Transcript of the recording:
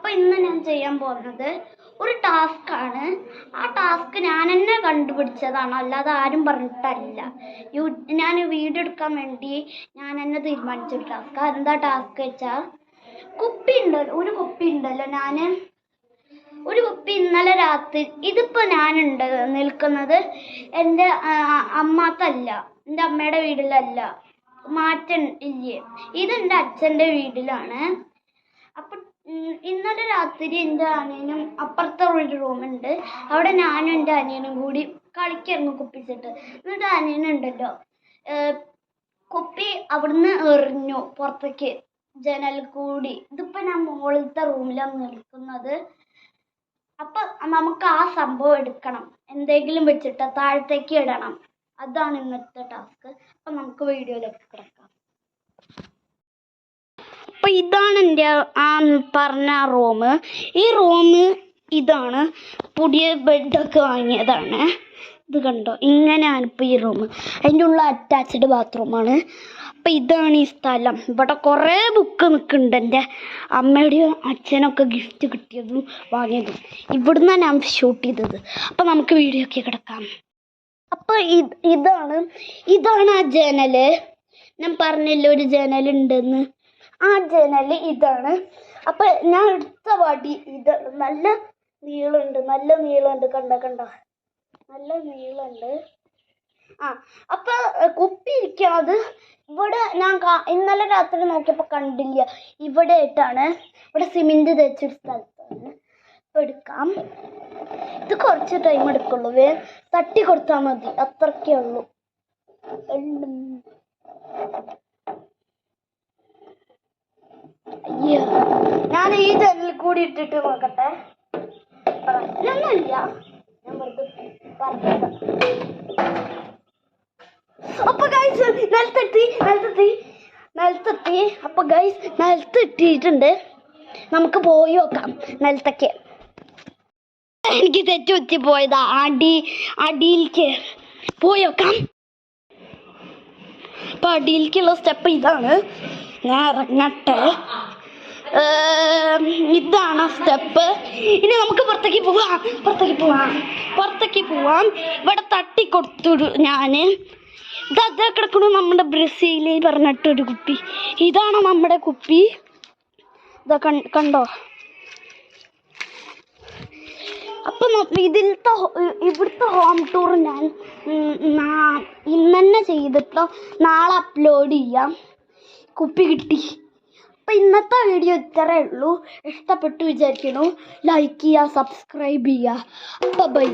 അപ്പോൾ ഇന്ന് ഞാൻ ചെയ്യാൻ പോകുന്നത് ഒരു ടാസ്ക്കാണ്. ആ ടാസ്ക് ഞാൻ തന്നെ കണ്ടുപിടിച്ചതാണ്, അല്ലാതെ ആരും പറഞ്ഞിട്ടല്ല. ഞാൻ വീഡിയോ എടുക്കാൻ വേണ്ടി ഞാൻ തന്നെ തീരുമാനിച്ചൊരു ടാസ്ക്. എന്താ ടാസ്ക് വെച്ചാൽ, ഒരു കുപ്പി ഉണ്ടല്ലോ, ഒരു കുപ്പി ഇന്നലെ രാത്രി, ഇതിപ്പോൾ ഞാനുണ്ട് നിൽക്കുന്നത് എൻ്റെ അമ്മാത്തല്ല, എൻ്റെ അമ്മയുടെ വീട്ടിലല്ല, മാറ്റം ഇല്ലേ, ഇതെൻ്റെ അച്ഛൻ്റെ വീട്ടിലാണ്. അപ്പം ഇന്നലെ രാത്രി എൻ്റെ അനിയനും, അപ്പുറത്തെ ഒരു റൂമുണ്ട്, അവിടെ ഞാനും എൻ്റെ അനിയനും കൂടി കളിക്കായിരുന്നു കുപ്പിച്ചിട്ട്. എന്നിട്ട് അനിയനുണ്ടല്ലോ കുപ്പി അവിടുന്ന് എറിഞ്ഞു പുറത്തേക്ക് ജനൽ കൂടി. ഇതിപ്പോൾ ഞാൻ മുകളിലത്തെ റൂമിലാണ് നിൽക്കുന്നത്. അപ്പം നമുക്ക് ആ സംഭവം എടുക്കണം, എന്തെങ്കിലും വെച്ചിട്ട് താഴത്തേക്ക് ഇടണം. അതാണ് ഇന്നത്തെ ടാസ്ക്. അപ്പം നമുക്ക് വീഡിയോയിലേക്ക് കിടക്കാം. അപ്പം ഇതാണ് എൻ്റെ പറഞ്ഞ റൂം. ഈ റൂം ഇതാണ്, പുതിയ ബെഡൊക്കെ വാങ്ങിയതാണ്. ഇത് കണ്ടോ, ഇങ്ങനെയാണ് ഇപ്പോൾ ഈ റൂം. അതിൻ്റെ ഉള്ള അറ്റാച്ച്ഡ് ബാത്റൂമാണ്. അപ്പം ഇതാണ് ഈ സ്ഥലം. ഇവിടെ കുറേ ബുക്ക് നിൽക്കുന്നുണ്ട്, എൻ്റെ അമ്മയുടെയും അച്ഛനൊക്കെ ഗിഫ്റ്റ് കിട്ടിയതും വാങ്ങിയതും. ഇവിടുന്ന് ഞാൻ ഷൂട്ട് ചെയ്തത്. അപ്പം നമുക്ക് വീഡിയോ ഒക്കെ കിടക്കാം. അപ്പം ഇതാണ് ആ ജനൽ. ഞാൻ പറഞ്ഞില്ല ഒരു ജനലുണ്ടെന്ന്. ആ ജനൽ ഇതാണ്. അപ്പം ഞാൻ എടുത്ത വടി ഇതാണ്. നല്ല നീളമുണ്ട്, കണ്ട നല്ല നീളമുണ്ട്. അപ്പം കുപ്പി ഇരിക്കണത് ഇവിടെ ഞാൻ ഇന്നലെ രാത്രി നോക്കിയപ്പോൾ കണ്ടില്ല, ഇവിടെ ആയിട്ടാണ്. ഇവിടെ സിമെൻറ്റ് തേച്ചൊരു സ്ഥലത്താണ്. ഇപ്പം എടുക്കാം. ഇത് കുറച്ച് ടൈം എടുക്കുള്ളൂ, തട്ടി കൊടുത്താൽ മതി, അത്രക്കേ ഉള്ളൂ. അയ്യോ, ഞാൻ ഈ ജനലിൽ കൂടി ഇട്ടിട്ട് നോക്കട്ടെ. പ്രശ്നമൊന്നുമില്ല, ഞാൻ വെറുതെ പറഞ്ഞത്. അപ്പൊ ഗൈസ് നിലത്തെത്തി. അപ്പൊ ഗൈസ് നിലത്തെത്തിയിട്ടുണ്ട്. നമുക്ക് പോയി നോക്കാം നിലത്തേക്ക്. എനിക്ക് തെറ്റുപറ്റി പോയതാ, അടിയിലേക്ക് പോയി നോക്കാം. അപ്പൊ അടിയിലേക്കുള്ള സ്റ്റെപ്പ് ഇതാണ്. ഞാൻ ഇറങ്ങട്ടെ. ഇതാണ് സ്റ്റെപ്പ്. ഇനി നമുക്ക് പുറത്തേക്ക് പോവാം. ഇവിടെ തട്ടിക്കൊടുത്തു ഞാൻ. ഇതാ കിടക്കണു നമ്മുടെ ബ്രസീലിൽ പറഞ്ഞിട്ടൊരു കുപ്പി. ഇതാണ് നമ്മുടെ കുപ്പി. ഇതാ കണ്ടോ. അപ്പം ഇവിടുത്തെ ഹോം ടൂർ ഞാൻ ഇന്ന് തന്നെ ചെയ്തിട്ടോ, നാളെ അപ്ലോഡ് ചെയ്യാം. കുപ്പി കിട്ടി. അപ്പം ഇന്നത്തെ വീഡിയോ ഇത്രയേ ഉള്ളൂ. ഇഷ്ടപ്പെട്ടു വിചാരിക്കണു. ലൈക്ക് ചെയ്യുക, സബ്സ്ക്രൈബ് ചെയ്യുക. അപ്പം ബൈ.